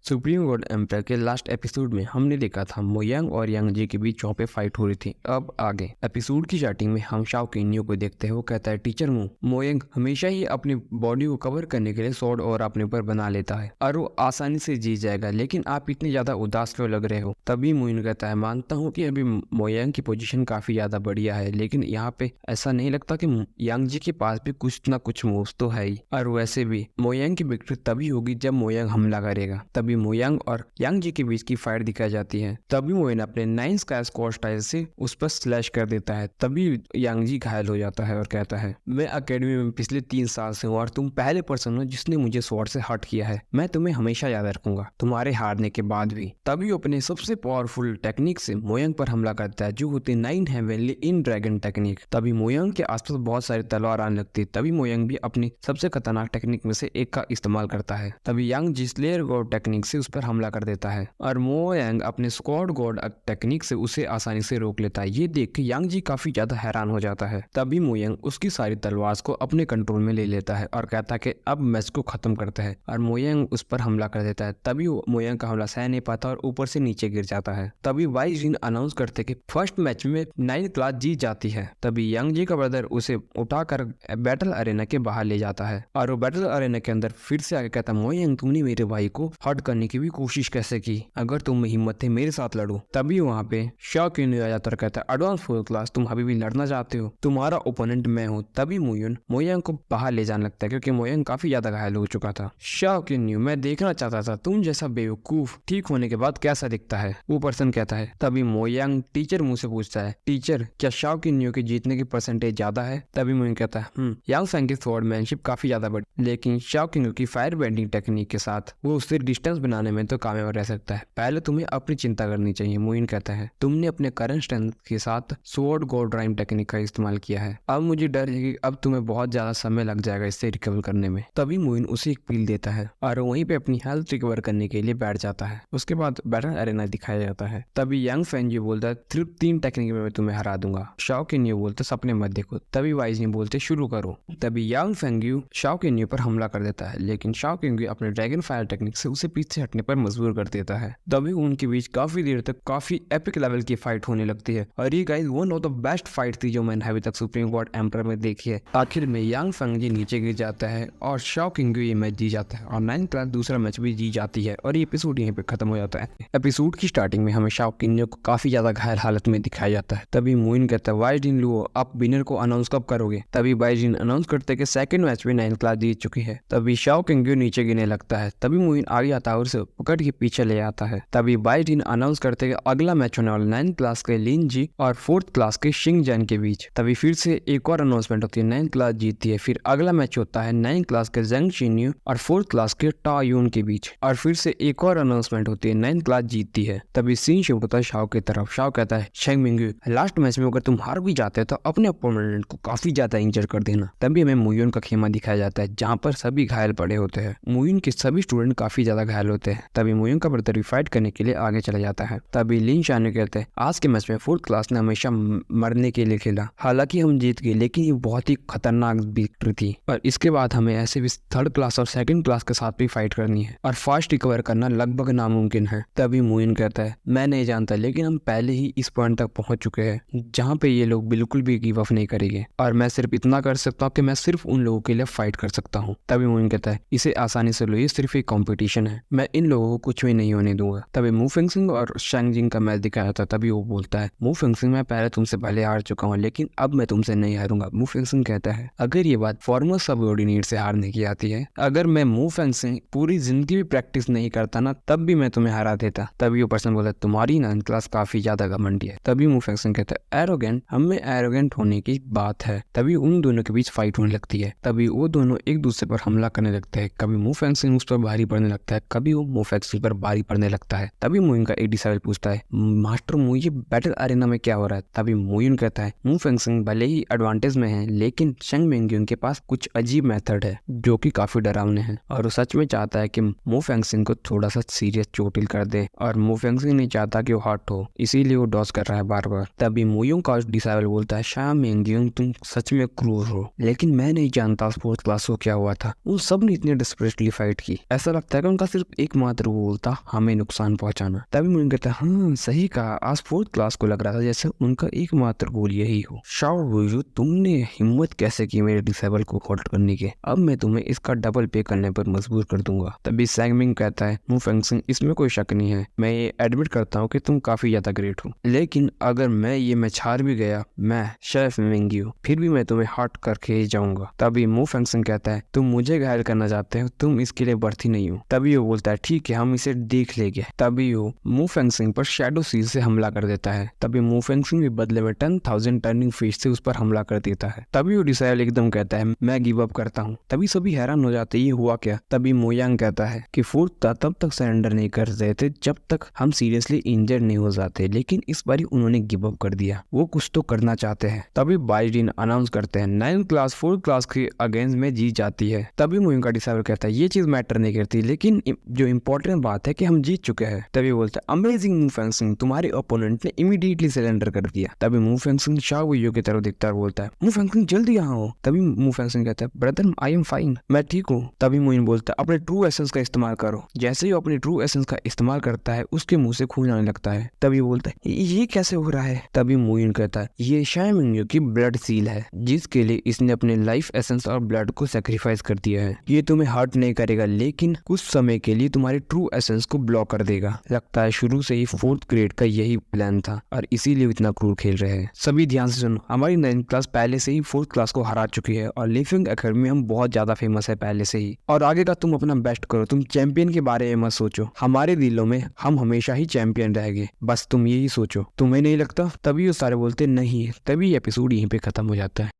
Supreme court empire के last episode में हमने देखा था मोयांग और यांग जी के बीच चौं पे फाइट हो रही थी। अब आगे एपिसोड की स्टार्टिंग में हम शाओ किन्यू को देखते हैं। वो कहता है, टीचर मू, मोयांग हमेशा ही अपनी बॉडी को कवर करने के लिए स्वॉर्ड और अपने ऊपर बना लेता है और वो आसानी से जीत जाएगा, लेकिन आप इतने ज्यादा उदास क्यों लग रहे हो? तभी मुइन कहता है, मानता हूँ कि अभी मोयांग की पोजीशन काफी ज्यादा बढ़िया है, लेकिन यहाँ पे ऐसा नहीं लगता कि यांग जी के पास भी कुछ ना कुछ मूव्स तो है ही। और वैसे भी मोयांग की विक्ट्री तभी होगी जब मोयांग हमला करेगा। तभी मोयांग और यांग जी के बीच की फाइट दिखाई जाती है। तभी मोइन अपने 9 स्काई स्क्वाड स्टाइल से उस पर स्लैश कर देता है। तभी यांग जी घायल हो जाता है और कहता है, मैं अकेडमी में पिछले 3 साल से हूँ और तुम पहले पर्सन हो जिसने मुझे स्वॉर्ड से हर्ट किया है। मैं तुम्हें हमेशा याद रखूंगा, तुम्हारे हारने के बाद भी। तभी अपने सबसे पावरफुल टेक्निक से मोयांग पर हमला करता है, जो होती 9 हेवनली इन ड्रैगन टेक्निक। तभी मोयांग के आसपास बहुत सारी तलवार आने लगती है। तभी मोयांग भी अपनी सबसे खतरनाक टेक्निक में से एक का इस्तेमाल करता है। तभी यांग जी स्लेयर गॉड टेक्निक से उस पर हमला कर देता है और मोयांग अपने स्क्वाड गॉड टेक्निक से उसे आसानी से रोक लेता है। ये देख के यांग जी काफी ज्यादा हैरान हो जाता है। तभी मोयांग उसकी सारी तलवार को अपने कंट्रोल में ले लेता है और कहता है कि अब मैच को खत्म करता है, और मोयांग उस पर हमला कर देता है। तभी मोयांग का हमला सह नहीं पाता और ऊपर से नीचे गिर जाता है। तभी वाई जिन अनाउंस करते कि फर्स्ट मैच में 9 क्लास जीत जाती है। तभी यांग जी का ब्रदर उसे उठाकर बैटल अरेना के बाहर ले जाता है और वो बैटल अरेना के अंदर फिर से आगे कहता है, मोयांग तुमने मेरे भाई को हर्ट करने की भी कोशिश कैसे की? अगर तुम में हिम्मत है मेरे साथ लड़ो। तभी वहाँ पे शाओ किन्यू आ जाता और कहता है, एडवांस 4 क्लास तुम अभी भी लड़ना चाहते हो? तुम्हारा ओपोनेंट मैं हूँ। तभी मोयांग को बाहर ले जाने लगता है, क्योंकि मोयांग काफी ज्यादा घायल हो चुका था। शाओ किन्यू, मैं देखना चाहता था तुम जैसा बेवकूफ ठीक होने के बाद कैसा दिखता है, वो पर्सन कहता है। तभी मोयांग टीचर मुंह से पूछता है, टीचर क्या शाओ किन्यू के जीतने की परसेंटेज ज्यादा है? तभी मोयांग कहता है, यांग फैंग की स्वॉर्डमैनशिप काफी ज्यादा बढ़ी, लेकिन शाओ किन्यू की फायर बेंडिंग टेक्निक के साथ वो उससे डिस्टेंस बनाने में तो कामयाब रह सकता है। पहले तुम्हें अपनी चिंता करनी चाहिए। मोइन कहता है, तुमने अपने करंट स्ट्रेंथ के साथ स्वॉर्ड गॉड राइम टेक्निक का इस्तेमाल किया है। अब मुझे डर है कि अब तुम्हें बहुत ज्यादा समय लग जाएगा इससे रिकवर करने में। तभी मोइन उसे एक पील देता है और वहीं पे अपनी हेल्थ रिकवर करने के लिए बैठ जाता है। उसके बाद बैटल अरेना दिखाया जाता है। तभी यांग फैंग बोलता है, सिर्फ 3 टेक्निक में मैं तुम्हें हरा दूंगा। शाओ किन्यू बोलते, सपने मत देखो। तभी वाइज बोलते, शुरू करो। तभी यांग फैंग शाओ किन्यू पर हमला कर देता है, लेकिन शाओ किन्यू अपने ड्रैगन फायर टेक्निक से उसे पीछे हटने पर मजबूर कर देता है। तभी उनके बीच काफी देर तक काफी एपिक लेवल की फाइट होने लगती है और ये guys one of the best fight थी जो मैंने अभी तक सुप्रीम कोर्ट एम्पायर में देखी है। आखिर में यांग फैंग जी नीचे गिर जाता है और शाओ किन्यू ये मैच जी जाता है और 9 क्लास दूसरा मैच भी जी जाती है और ये एपिसोड यहीं पे खत्म हो जाता है। एपिसोड की स्टार्टिंग में हमें शाओ किन्यू को काफी ज्यादा घायल हालत में दिखाया जाता है। तभी मोइन कहता है, वाई जिन लुओ आप विनर को अनाउंस कब करोगे? तभी वाई जिन अनाउंस करते कि सेकंड मैच में 9 क्लास जीत चुकी है। तभी शाओ किन्यू नीचे गिरने लगता है। तभी मोइन आगे आता है और उसे पकड़ के पीछे ले आता है। तभी वाई जिन अनाउंस करते कि अगला मैच होने वाला 9 क्लास के लिन जी और 4th क्लास के शिंग जैन के बीच। तभी फिर से एक और अनाउंसमेंट होती है, 9 क्लास जीतती है। फिर अगला मैच होता है 9 क्लास के जेंग शिन्यू और 4th क्लास के टा यून के बीच और फिर से एक और अनाउंसमेंट होती है, 9 क्लास जीतती है। तभी सीन शिफ्ट होता है शाओ की तरफ। शाओ कहता है, शेंग मिंगू लास्ट मैच में अगर तुम हार भी जाते तो अपने अपोनेंट को काफी ज्यादा इंजर कर देना। तभी हमें मुयुन का खेमा दिखाया जाता है जहाँ पर सभी घायल पड़े होते हैं। मुयुन के सभी स्टूडेंट काफी ज्यादा घायल होते हैं। तभी मुयुन का ब्रदर फाइट करने के लिए आगे चला जाता है। तभी लिन शानू कहते हैं, आज के मैच में 4th क्लास ने हमेशा मरने के लिए खेला, हालांकि हम जीत गए, लेकिन ये बहुत ही खतरनाक विक्ट्री थी और इसके बाद हमें ऐसे भी 3rd क्लास और 2nd क्लास के साथ भी फाइट करनी है और फास्ट रिकवर करना लगभग नामुमकिन है। तभी मुइन कहता है, मैं नहीं जानता, लेकिन हम पहले ही इस पॉइंट तक पहुंच चुके हैं जहाँ पे ये लोग बिल्कुल भी गिव अप नहीं करेंगे और मैं सिर्फ इतना कर सकता हूँ कि मैं सिर्फ उन लोगों के लिए फाइट कर सकता हूँ। तभी मुइन कहता है, इसे आसानी से लो, ये सिर्फ एक कॉम्पिटिशन है, मैं इन लोगों को कुछ भी नहीं होने दूंगा। तभी मू फेंगसिंग और शैंग जिंग का मैच दिखाया था। तभी वो बोलता है, मू फेंगसिंग मैं पहले तुमसे पहले हार चुका हूँ, लेकिन अब मैं तुमसे नहीं हारूंगा। मू फेंगसिंग कहता है, अगर ये बात फॉर्मर सबऑर्डिनेट से हारने की आती है, अगर मैं मू फेंगसिंग पूरी जिंदगी भी प्रैक्टिस नहीं करता ना, तब भी मैं तुम्हें हरा देता। तभी वो पर्सन बोलता है, तुम्हारी 9th क्लास काफी ज्यादा घमंडी है। तभी मू फेंगसिंग कहता है, एरोगेंट, हमें एरोगेंट होने की बात है। तभी उन दोनों के बीच फाइट होने लगती है। तभी वो दोनों एक दूसरे पर हमला करने लगते हैं। कभी मू फेंगसिंग उस पर भारी पड़ने लगता है, कभी वो मू फेंगसिंग पर भारी पड़ने लगता है। तभी मुइन का एक डिसाइबल पूछता है, मास्टर मू, ये बैटल अरेना में क्या हो रहा है? तभी मुइन कहता है, मू फेंगसिंग भले ही एडवांटेज में है, लेकिन शेंग मिंग्यून के पास कुछ अजीब मेथड है जो कि काफी डरावने हैं और वो सच में चाहता है कि मू फेंगसिंग को थोड़ा सा सीरियस चोटिल कर दे और मू फेंगसिंग नहीं चाहता कि वो हर्ट हो, इसीलिए वो डॉज कर रहा है बार बार। तभी मुयुंग का डिसाइबल बोलता है, शाओ मिंग्यून तुम सच में क्रूर हो, लेकिन मैं नहीं जानता 4th क्लास को क्या हुआ था। उन सब ने इतनी डेस्परेटली फाइट की, ऐसा लगता है कि उनका सिर्फ एकमात्र गोल था हमें नुकसान पहुंचाना। तभी मोइन कहता है हाँ सही कहा, आज 4th क्लास को लग रहा था जैसे उनका एकमात्र गोल यही हो। शाओ वुयू, तुमने हिम्मत कैसे की मेरे डिसेबल को होल्ड करने के, अब मैं तुम्हें इसका डबल पे करने पर मजबूर कर दूंगा। तभी सैंगमिंग कहता है मू फेंगसिंग, इसमें कोई शक नहीं है, मैं ये एडमिट करता हूँ कि तुम काफी ज्यादा ग्रेट हो, लेकिन अगर मैं ये मैच हार भी गया, मैं शेफ मिंगी हूँ, फिर भी मैं तुम्हें हट करके ही जाऊंगा। तभी मू फेंगसिंग कहता है तुम मुझे घायल करना चाहते हो, तुम इसके लिए बर्थी नहीं हो। तभी वो बोलता है ठीक है हम इसे देख लेंगे। तभी वो मू फेंगसिंग पर शैडो सील से हमला कर देता है। तभी मू फेंगसिंग भी बदले में 10,000 टर्निंग फिश से उस पर हमला कर देता है। तभी वो डिसाइल एकदम कहता है मैं गिव अप करता हूँ। तभी सभी हैरान हो जाते ये हुआ क्या। तभी मोयांग कहता है कि 4th तब तक सरेंडर नहीं कर रहे थे जब तक हम सीरियसली इंजर्ड नहीं हो जाते, लेकिन इस बार उन्होंने गिव अप कर दिया, वो कुछ तो करना चाहते हैं। तभी बाइजिन अनाउंस करते हैं 9th क्लास 4th क्लास के अगेंस्ट में जीत जाती है। तभी मोयांग का डिसाइल कहता है ये चीज मैटर नहीं करती, लेकिन जो इम्पोर्टेंट बात है कि हम जीत चुके हैं। तभी बोलता है अमेजिंग मू फेंगसिंग, तुम्हारे ओपोनेंट ने इमीडिएटली सरेंडर कर दिया। तभी मू फेंगसिंग शाओ वुयू की तरफ देखता है और बोलता है मू फेंगसिंग जल्दी यहाँ हो। तभी मू फेंगसिंग कहता है ब्रदर आई एम फाइन, मैं ठीक हूँ। तभी मोइन बोलता है अपने ट्रू एसेंस का इस्तेमाल करो। जैसे ही अपने ट्रू एसेंस का इस्तेमाल करता है उसके मुंह से खून आने लगता है। तभी बोलता है ये कैसे हो रहा है। तभी मोइन कहता है ये शाओ मिंग की ब्लड सील है, जिसके लिए इसने अपने लाइफ एसेंस और ब्लड को सेक्रीफाइस कर दिया है। ये तुम्हें हर्ट नहीं करेगा, लेकिन कुछ समय के लिए तुम्हारे ट्रू एसेंस को ब्लॉक कर देगा। लगता है शुरू से ही 4th ग्रेड का यही प्लान था और इसीलिए इतना क्रूर खेल रहे हैं। सभी ध्यान से सुनो, हमारी 9th क्लास पहले से ही 4th क्लास को हरा चुकी है और लिविंग एकेडमी में हम बहुत ज्यादा फेमस है पहले से ही, और आगे का तुम अपना बेस्ट करो, तुम चैंपियन के बारे में मत सोचो, हमारे दिलों में हम हमेशा ही चैंपियन रहेंगे, बस तुम यही सोचो, तुम्हें नहीं लगता। तभी वो सारे बोलते नहीं। तभी एपिसोड यहीं पे खत्म हो जाता है।